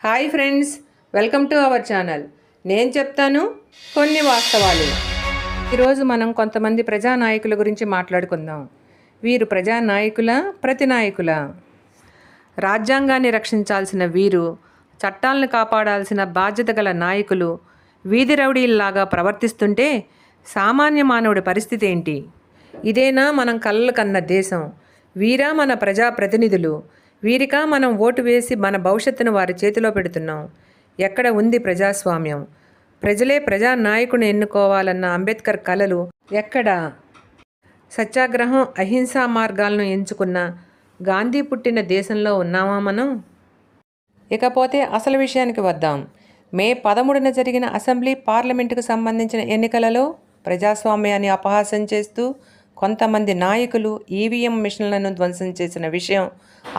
Hi friends, welcome to our channel. నేను చెప్తాను కొన్ని వాస్తవాలు. ఈరోజు మనం కొంతమంది ప్రజానాయకుల గురించి మాట్లాడుకుందాం. వీరు ప్రజానాయకుల, ప్రతినాయకుల? రాజ్యాంగాన్ని రక్షించాల్సిన వీరు, చట్టాలను కాపాడాల్సిన బాధ్యత గల నాయకులు వీధి రౌడీల్లాగా ప్రవర్తిస్తుంటే సామాన్య మానవుడి పరిస్థితి ఏంటి? ఇదేనా మనం కలలు కన్న దేశం? వీరా మన ప్రజాప్రతినిధులు? వీరికా మనం ఓటు వేసి మన భవిష్యత్తును వారి చేతిలో పెడుతున్నాం? ఎక్కడ ఉంది ప్రజాస్వామ్యం? ప్రజలే ప్రజానాయకుని ఎన్నుకోవాలన్న అంబేద్కర్ కలలు ఎక్కడ? సత్యాగ్రహం, అహింసా మార్గాలను ఎంచుకున్న గాంధీ పుట్టిన దేశంలో ఉన్నామా మనం? ఇకపోతే అసలు విషయానికి వద్దాం. మే 13న జరిగిన అసెంబ్లీ, పార్లమెంటుకు సంబంధించిన ఎన్నికలలో ప్రజాస్వామ్యాన్ని అపహాస్యం చేస్తూ కొంతమంది నాయకులు ఈవీఎం మిషన్లను ధ్వంసం చేసిన విషయం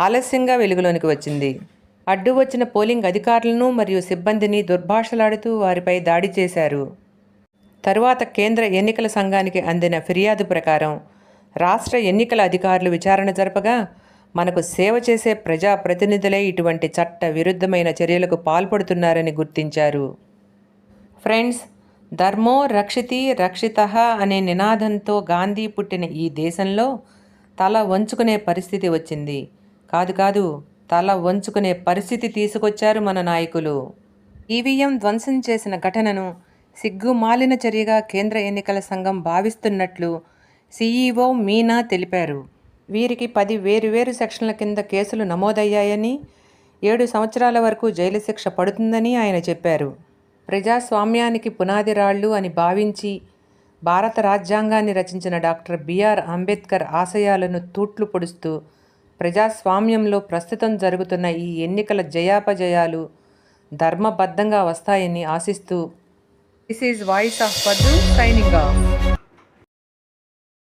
ఆలస్యంగా వెలుగులోనికి వచ్చింది. అడ్డు వచ్చిన పోలింగ్ అధికారులను మరియు సిబ్బందిని దుర్భాషలాడుతూ వారిపై దాడి చేశారు. తరువాత కేంద్ర ఎన్నికల సంఘానికి అందిన ఫిర్యాదు ప్రకారం రాష్ట్ర ఎన్నికల అధికారులు విచారణ జరపగా మనకు సేవ చేసే ప్రజాప్రతినిధులే ఇటువంటి చట్ట విరుద్ధమైన చర్యలకు పాల్పడుతున్నారని గుర్తించారు. ఫ్రెండ్స్, ధర్మో రక్షితి రక్షితః అనే నినాదంతో గాంధీ పుట్టిన ఈ దేశంలో తల వంచుకునే పరిస్థితి వచ్చింది. కాదు, తల వంచుకునే పరిస్థితి తీసుకొచ్చారు మన నాయకులు. ఈవీఎం ధ్వంసం చేసిన ఘటనను సిగ్గుమాలిన చర్యగా కేంద్ర ఎన్నికల సంఘం భావిస్తున్నట్లు సీఈఓ మీనా తెలిపారు. వీరికి 10 వేరువేరు సెక్షన్ల కింద కేసులు నమోదయ్యాయని, 7 సంవత్సరాల వరకు జైలు శిక్ష పడుతుందని ఆయన చెప్పారు. ప్రజాస్వామ్యానికి పునాది రాళ్ళు అని భావించి భారత రాజ్యాంగాన్ని రచించిన డాక్టర్ బిఆర్ అంబేద్కర్ ఆశయాలను తూట్లు పొడుస్తూ ప్రజాస్వామ్యంలో ప్రస్తుతం జరుగుతున్న ఈ ఎన్నికల జయాపజయాలు ధర్మబద్ధంగా వస్తాయని ఆశిస్తూ దిస్ ఈజ్ వాయిస్ ఆఫ్ పద్దు సైనింగ్ ఆఫ్.